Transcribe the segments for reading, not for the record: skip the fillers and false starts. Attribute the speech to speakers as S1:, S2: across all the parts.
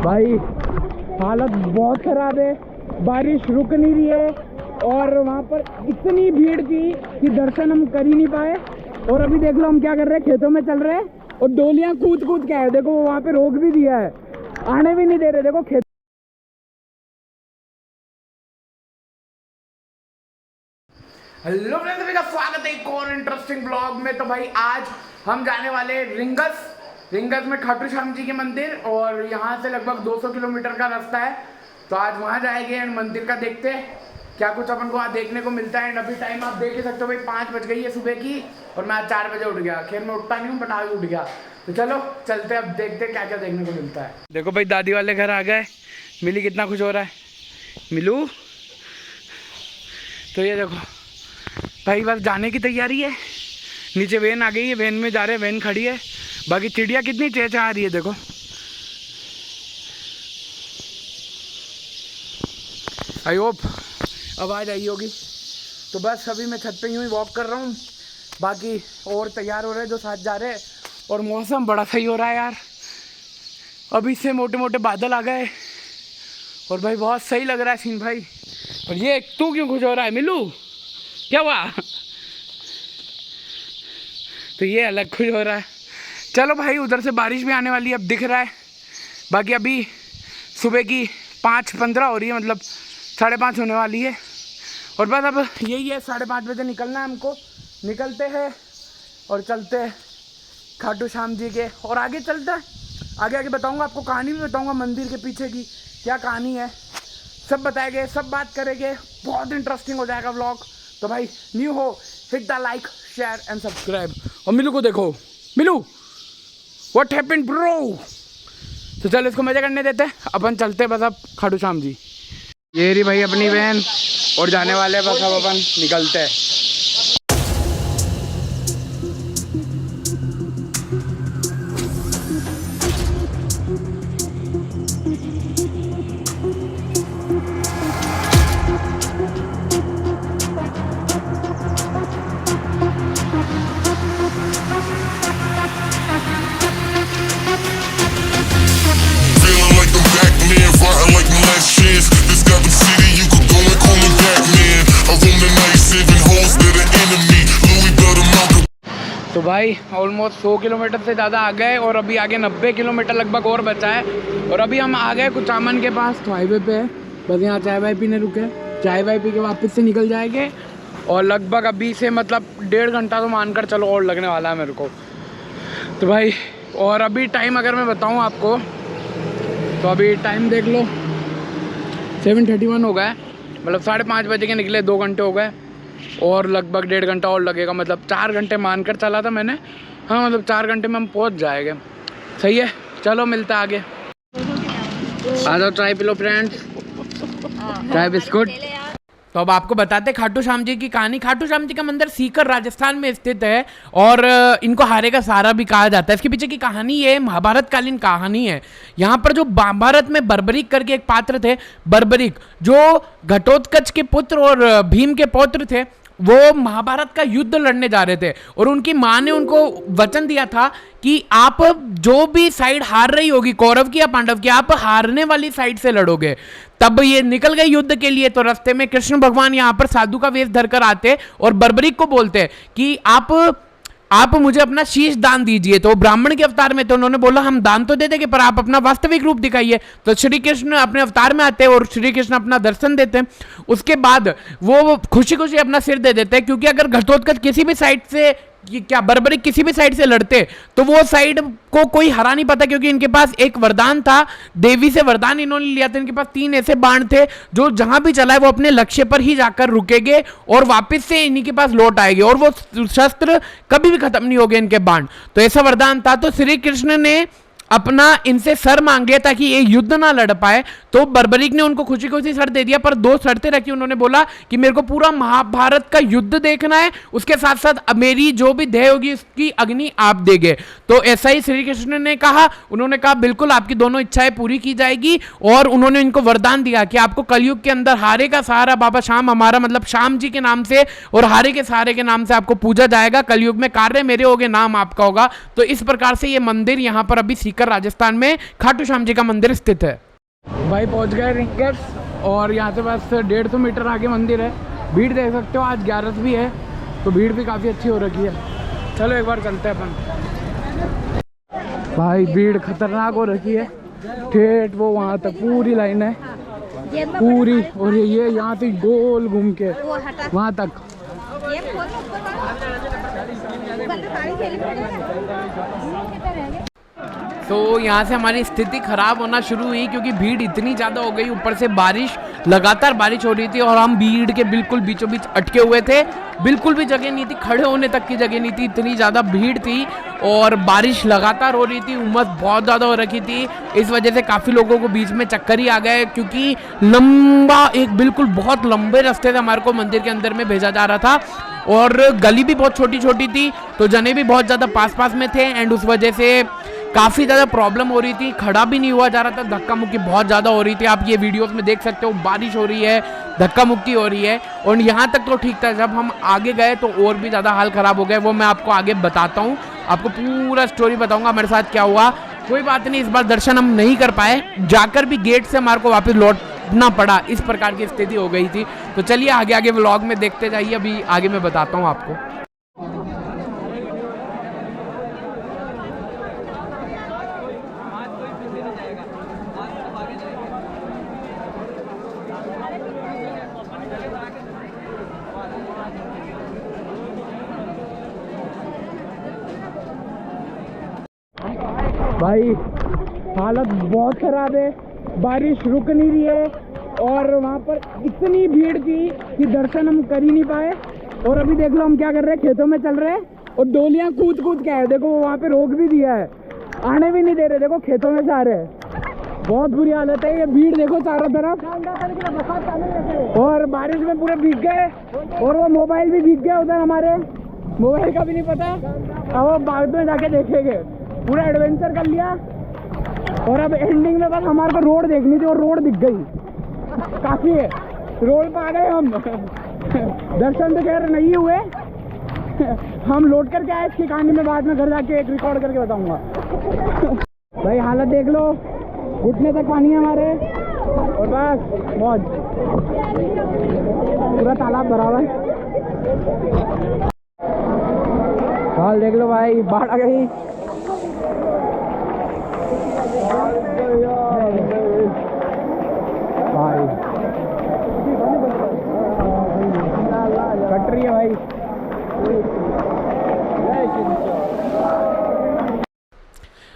S1: भाई हालत बहुत ख़राब है, बारिश रुक नहीं रही है और वहाँ पर इतनी भीड़ थी कि दर्शन हम कर ही नहीं पाए। और अभी देख लो हम क्या कर रहे हैं, खेतों में चल रहे हैं और डोलियाँ कूद कूद के आए। देखो वो वहाँ पे रोक भी दिया है, आने भी नहीं दे रहे। देखो खेत। हेलो फ्रेंड्स, सभी का स्वागत है एक और इंटरेस्टिंग ब्लॉग में। तो भाई आज हम जाने वाले रिंगस में खाटू श्याम जी के मंदिर, और यहाँ से लगभग 200 किलोमीटर का रास्ता है। तो आज वहाँ जाएंगे एंड मंदिर का देखते हैं क्या कुछ अपन को आज देखने को मिलता है। एंड अभी टाइम आप देख ही सकते हो भाई, 5 बज गई है सुबह की और मैं आज 4 बजे उठ गया। खेल में उठता नहीं हूँ बट आज उठ गया। तो चलो चलते, अब देखते क्या क्या देखने को मिलता है। देखो भाई दादी वाले घर आ गए, मिली कितना खुश हो रहा है मिलू। तो ये देखो भाई बस जाने की तैयारी है, नीचे वैन आ गई है, वैन में जा रहे हैं, वैन खड़ी है। बाकी चिड़िया कितनी चहचहा रही है देखो। आई होप आवाज़ आई होगी। तो बस अभी मैं छत पे यूँ ही वॉक कर रहा हूँ, बाकी और तैयार हो रहे हैं जो साथ जा रहे हैं। और मौसम बड़ा सही हो रहा है यार, अभी से मोटे मोटे बादल आ गए और भाई बहुत सही लग रहा है सीन भाई। और ये तू क्यों खुश हो रहा है मिलू, क्या हुआ? तो ये अलग खुश हो रहा है। चलो भाई उधर से बारिश भी आने वाली है, अब दिख रहा है। बाकी अभी सुबह की 5:15 हो रही है, मतलब 5:30 होने वाली है। और बस अब यही है, 5:30 बजे निकलना है हमको। निकलते हैं और चलते हैं खाटू श्याम जी के, और आगे चलते हैं। आगे आगे बताऊंगा आपको, कहानी भी बताऊंगा मंदिर के पीछे की क्या कहानी है, सब बताएंगे, सब बात करेंगे। बहुत इंटरेस्टिंग हो जाएगा व्लॉग। तो भाई न्यू हो hit the like share and subscribe. और मिलू को देखो, मिलू व्हाट हैपेंड ब्रो। तो चल इसको मजा करने देते हैं, अपन चलते बस अब खाटू श्याम जी। ये रही भाई अपनी वैन और जाने वाले बस अब अपन निकलते हैं। तो भाई ऑलमोस्ट 100 किलोमीटर से ज़्यादा आ गए और अभी आगे 90 किलोमीटर लगभग और बचा है। और अभी हम आ गए कुचामन के पास, तो हाईवे पे है। बस यहाँ चाय वाय पीने रुके, चाय वाय पी के वापस से निकल जाएंगे। और लगभग अभी से मतलब 1.5 घंटा तो मानकर चलो और लगने वाला है मेरे को। तो भाई और अभी टाइम अगर मैं बताऊँ आपको, तो अभी टाइम देख लो 7:31 हो गया है, मतलब 5:30 बजे के निकले, 2 घंटे हो गए और लगभग 1.5 घंटा और लगेगा, मतलब 4 घंटे मानकर चला था मैंने। हाँ मतलब 4 घंटे में हम पहुंच जाएंगे। सही है, चलो मिलता है आगे। आ जाओ चाय पी लो फ्रेंड्स, चाय बिस्कुट। तो अब आपको बताते हैं खाटू श्याम जी की कहानी। खाटू श्याम जी का मंदिर सीकर राजस्थान में स्थित है और इनको हारे का सहारा भी कहा जाता है। इसके पीछे की कहानी ये महाभारत कालीन कहानी है। यहाँ पर जो महाभारत में बर्बरीक करके एक पात्र थे, बर्बरीक जो घटोत्कच के पुत्र और भीम के पौत्र थे, वो महाभारत का युद्ध लड़ने जा रहे थे और उनकी माँ ने उनको वचन दिया था कि आप जो भी साइड हार रही होगी, कौरव की या पांडव की, आप हारने वाली साइड से लड़ोगे। तब ये निकल गए युद्ध के लिए। तो रास्ते में कृष्ण भगवान यहाँ पर साधु का वेश धरकर आते और बर्बरीक को बोलते कि आप मुझे अपना शीश दान दीजिए। तो ब्राह्मण के अवतार में थे, उन्होंने बोला हम दान तो दे देंगे पर आप अपना वास्तविक रूप दिखाइए। तो श्री कृष्ण अपने अवतार में आते हैं और श्री कृष्ण अपना दर्शन देते हैं। उसके बाद वो खुशी खुशी अपना सिर दे देते हैं, क्योंकि अगर घटोत्कच किसी भी साइड से बर्बरीक किसी भी साइड से लड़ते तो वो साइड को कोई हरा नहीं पाता, क्योंकि इनके पास एक वरदान था, देवी से वरदान इन्होंने लिया था। इनके पास 3 ऐसे बाण थे जो जहां भी चलाए वो अपने लक्ष्य पर ही जाकर रुकेंगे और वापस से इन्हीं के पास लौट आएंगे और वो शस्त्र कभी भी खत्म नहीं होंगे इनके बाण। तो ऐसा वरदान था। तो श्री कृष्ण ने अपना इनसे सर मांग लिया ताकि ये युद्ध ना लड़ पाए। तो बर्बरीक ने उनको खुशी खुशी सर दे दिया, पर 2 शर्तें रखी। उन्होंने बोला कि मेरे को पूरा महाभारत का युद्ध देखना है, उसके साथ साथ मेरी जो भी देह होगी उसकी अग्नि आप देंगे। तो ऐसा ही श्री कृष्ण ने कहा। उन्होंने कहा बिल्कुल आपकी दोनों इच्छाएं पूरी की जाएगी। और उन्होंने इनको वरदान दिया कि आपको कलयुग के अंदर हारे का सहारा बाबा श्याम, हमारा मतलब श्याम जी के नाम से और हारे के सहारे के नाम से आपको पूजा जाएगा। कलयुग में कार्य मेरे होगे, नाम आपका होगा। तो इस प्रकार से ये मंदिर यहाँ पर अभी सीकर राजस्थान में खाटू श्याम जी का मंदिर स्थित है। भाई पहुंच गए रिंगर्स और यहाँ से बस 150 मीटर आगे मंदिर है। भीड़ देख सकते हो, आज 11 भी है तो भीड़ भी काफ़ी अच्छी हो रखी है। चलो एक बार चलते हैं अपन। भाई भीड़ खतरनाक हो रखी है, ठेठ वो वहाँ तक पूरी लाइन है पूरी, और ये यहाँ से गोल घूम के वहाँ तक। तो यहाँ से हमारी स्थिति खराब होना शुरू हुई क्योंकि भीड़ इतनी ज़्यादा हो गई, ऊपर से बारिश, लगातार बारिश हो रही थी और हम भीड़ के बिल्कुल बीचों बीच अटके हुए थे। बिल्कुल भी जगह नहीं थी, खड़े होने तक की जगह नहीं थी, इतनी ज़्यादा भीड़ थी और बारिश लगातार हो रही थी, उमस बहुत ज़्यादा हो रखी थी। इस वजह से काफ़ी लोगों को बीच में चक्कर ही आ गए क्योंकि लंबा एक बिल्कुल बहुत लंबे रास्ते से हमारे को मंदिर के अंदर में भेजा जा रहा था और गली भी बहुत छोटी छोटी थी तो जने भी बहुत ज़्यादा पास पास में थे एंड उस वजह से काफ़ी ज़्यादा प्रॉब्लम हो रही थी, खड़ा भी नहीं हुआ जा रहा था, धक्का मुक्की बहुत ज़्यादा हो रही थी। आप ये वीडियोस में देख सकते हो, बारिश हो रही है, धक्का मुक्की हो रही है और यहाँ तक तो ठीक था। जब हम आगे गए तो और भी ज़्यादा हाल ख़राब हो गए, वो मैं आपको आगे बताता हूँ, आपको पूरा स्टोरी बताऊँगा मेरे साथ क्या हुआ। कोई बात नहीं, इस बार दर्शन हम नहीं कर पाए, जाकर भी गेट से हमारे को वापस लौटना पड़ा, इस प्रकार की स्थिति हो गई थी। तो चलिए आगे आगे व्लॉग में देखते जाइए, अभी आगे मैं बताता हूँ आपको। भाई हालत बहुत ख़राब है, बारिश रुक नहीं रही है और वहाँ पर इतनी भीड़ थी कि दर्शन हम कर ही नहीं पाए। और अभी देख लो हम क्या कर रहे हैं, खेतों में चल रहे हैं और डोलियाँ कूद कूद के आए, देखो वहाँ पे रोक भी दिया है, आने भी नहीं दे रहे, देखो खेतों में से आ रहे हैं। बहुत बुरी हालत है, ये भीड़ देखो चारों तरफ और बारिश में पूरे भीग गए और वो मोबाइल भी भीग गया, उधर हमारे मोबाइल का भी नहीं पता, अब वो बाद में जाके देखेंगे। पूरा एडवेंचर कर लिया और अब एंडिंग में बस हमारे को रोड देखनी थी और रोड दिख गई, काफ़ी है, रोड पर आ गए हम। दर्शन तो खैर नहीं हुए, हम लौट करके आए, इसकी कहानी में बाद में घर जाके एक रिकॉर्ड करके बताऊंगा। भाई हालत देख लो, घुटने तक पानी है हमारे और बस मौज, पूरा तालाब भरा हुआ है। हाल देख लो भाई, बाढ़ आ गई। भाई कट रही है भाई।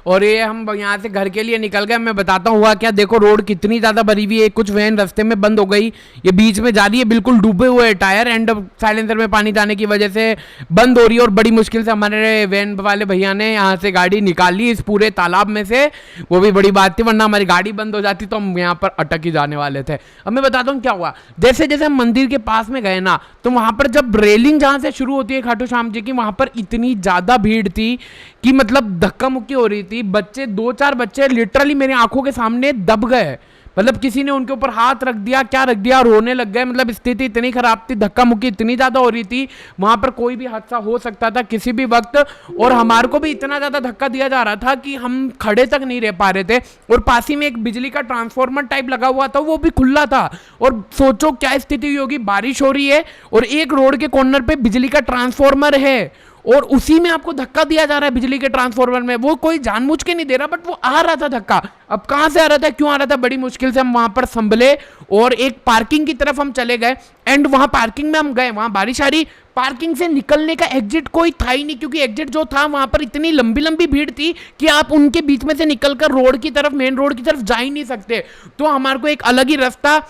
S1: और ये हम यहाँ से घर के लिए निकल गए, मैं बताता हूँ हुआ क्या। देखो रोड कितनी ज़्यादा भरी हुई है, कुछ वैन रास्ते में बंद हो गई, ये बीच में जा रही है, बिल्कुल डूबे हुए टायर एंड साइलेंसर में पानी जाने की वजह से बंद हो रही है और बड़ी मुश्किल से हमारे वैन वाले भैया ने यहाँ से गाड़ी निकाली इस पूरे तालाब में से, वो भी बड़ी बात थी, वरना हमारी गाड़ी बंद हो जाती तो हम यहाँ पर अटक ही जाने वाले थे। अब मैं बताता हूँ क्या हुआ। जैसे जैसे हम मंदिर के पास में गए ना, तो वहाँ पर जब रेलिंग जहाँ से शुरू होती है खाटू श्याम जी की, वहाँ पर इतनी ज़्यादा भीड़ थी कि मतलब धक्का मुक्की हो रही थी। बच्चे, 2-4 बच्चे लिटरली मेरी आंखों के सामने दब गए, मतलब किसी ने उनके ऊपर हाथ रख दिया, क्या रख दिया, रोने लग गए। मतलब स्थिति इतनी खराब थी, धक्का मुक्की इतनी ज्यादा हो रही थी, वहां पर कोई भी हादसा हो सकता था किसी भी वक्त। और हमारे को भी इतना ज्यादा धक्का दिया जा रहा था कि हम खड़े तक नहीं रह पा रहे थे। और पास ही में एक बिजली का ट्रांसफार्मर टाइप लगा हुआ था, वो भी खुला था। और सोचो क्या स्थिति हुई होगी, बारिश हो रही है और एक रोड के कॉर्नर पे बिजली का ट्रांसफार्मर है और उसी में आपको धक्का दिया जा रहा है बिजली के ट्रांसफार्मर में। वो कोई जानबूझ के नहीं दे रहा, बट वो आ रहा था धक्का। अब कहां से आ रहा था, क्यों आ रहा था, बड़ी मुश्किल से हम वहां पर संभले और एक पार्किंग की तरफ हम चले गए। एंड वहां पार्किंग में हम गए, वहां बारिश आ रही, पार्किंग से निकलने का एग्जिट कोई था ही नहीं, क्योंकि एग्जिट जो था वहां पर इतनी लंबी लंबी भीड़ थी कि आप उनके बीच में से निकलकर रोड की तरफ, मेन रोड की तरफ जा ही नहीं सकते। तो हमारे को एक अलग ही रास्ता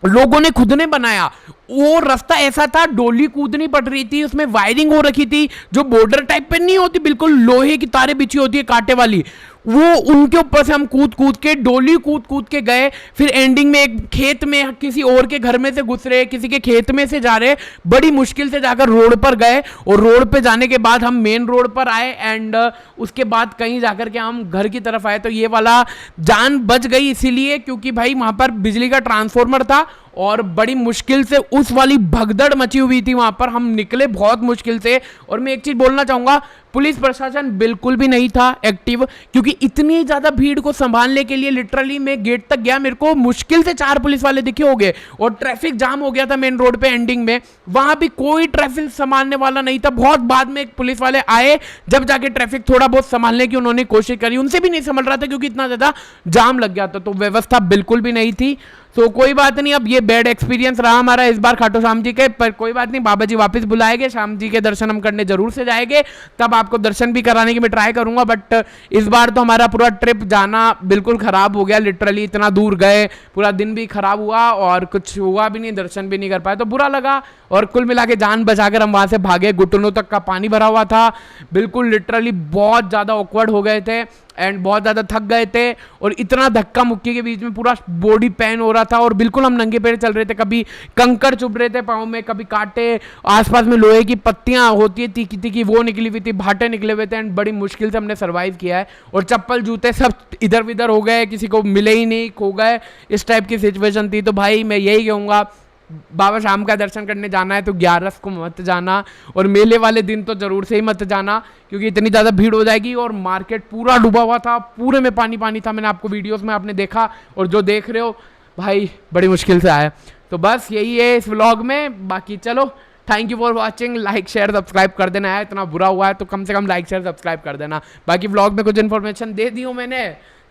S1: लोगों ने खुद ने बनाया। वो रास्ता ऐसा था, डोली कूदनी पड़ रही थी, उसमें वायरिंग हो रखी थी, जो बॉर्डर टाइप पे नहीं होती, बिल्कुल लोहे की तारें बिछी होती है कांटे वाली, वो उनके ऊपर से हम कूद कूद के, डोली कूद कूद के गए। फिर एंडिंग में एक खेत में किसी और के घर में से घुस रहे, किसी के खेत में से जा रहे, बड़ी मुश्किल से जाकर रोड पर गए। और रोड पे जाने के बाद हम मेन रोड पर आए एंड उसके बाद कहीं जाकर के हम घर की तरफ आए। तो ये वाला जान बच गई इसीलिए क्योंकि भाई वहां पर बिजली का ट्रांसफार्मर था और बड़ी मुश्किल से उस वाली भगदड़ मची हुई थी वहां पर, हम निकले बहुत मुश्किल से। और मैं एक चीज बोलना चाहूंगा,
S2: पुलिस प्रशासन बिल्कुल भी नहीं था एक्टिव, क्योंकि इतनी ज्यादा भीड़ को संभालने के लिए लिटरली मैं गेट तक गया, मेरे को मुश्किल से 4 पुलिस वाले दिखे होंगे और ट्रैफिक जाम हो गया था मेन रोड पे एंडिंग में, वहां भी कोई ट्रैफिक संभालने वाला नहीं था। बहुत बाद में एक पुलिस वाले आए, जब जाके ट्रैफिक थोड़ा बहुत संभालने की उन्होंने कोशिश करी, उनसे भी नहीं संभल रहा था क्योंकि इतना ज्यादा जाम लग गया था, तो व्यवस्था बिल्कुल भी नहीं थी। तो कोई बात नहीं, अब ये बैड एक्सपीरियंस रहा हमारा इस बार खाटू श्याम जी के, पर कोई बात नहीं, बाबा जी वापस बुलाएंगे, श्याम जी के दर्शन हम करने जरूर से जाएंगे, तब आपको दर्शन भी कराने की मैं ट्राई करूंगा। बट इस बार तो हमारा पूरा ट्रिप जाना बिल्कुल खराब हो गया, लिटरली इतना दूर गए, पूरा दिन भी खराब हुआ और कुछ हुआ भी नहीं, दर्शन भी नहीं कर पाए, तो बुरा लगा। और कुल मिला के जान बचाकर हम वहां से भागे, घुटनों तक का पानी भरा हुआ था, बिल्कुल लिटरली बहुत ज्यादा ऑकवर्ड हो गए थे एंड बहुत ज़्यादा थक गए थे, और इतना धक्का मुक्की के बीच में पूरा बॉडी पेन हो रहा था, और बिल्कुल हम नंगे पैर चल रहे थे, कभी कंकड़ चुभ रहे थे पाँव में, कभी कांटे, आसपास में लोहे की पत्तियां होती है तीखी तीखी वो निकली हुई थी, भाटे निकले हुए थे, एंड बड़ी मुश्किल से हमने सर्वाइव किया है। और चप्पल जूते सब इधर उधर हो गए, किसी को मिले ही नहीं, खो गए, इस टाइप की सिचुएशन थी। तो भाई मैं यही कहूँगा, बाबा श्याम का दर्शन करने जाना है तो 11 को मत जाना, और मेले वाले दिन तो जरूर से ही मत जाना, क्योंकि इतनी ज़्यादा भीड़ हो जाएगी। और मार्केट पूरा डूबा हुआ था, पूरे में पानी पानी था, मैंने आपको वीडियोस में आपने देखा, और जो देख रहे हो भाई बड़ी मुश्किल से आया। तो बस यही है इस व्लॉग में, बाकी चलो thank you for watching, like share subscribe कर देना है, इतना बुरा हुआ है तो कम से कम लाइक शेयर सब्सक्राइब कर देना। बाकी व्लॉग में कुछ इन्फॉर्मेशन दे दी हूँ मैंने,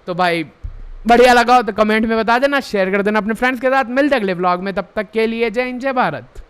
S2: तो भाई बढ़िया लगा हो तो कमेंट में बता देना, शेयर कर देना अपने फ्रेंड्स के साथ। मिलते अगले व्लॉग में, तब तक के लिए जय हिंद जय भारत।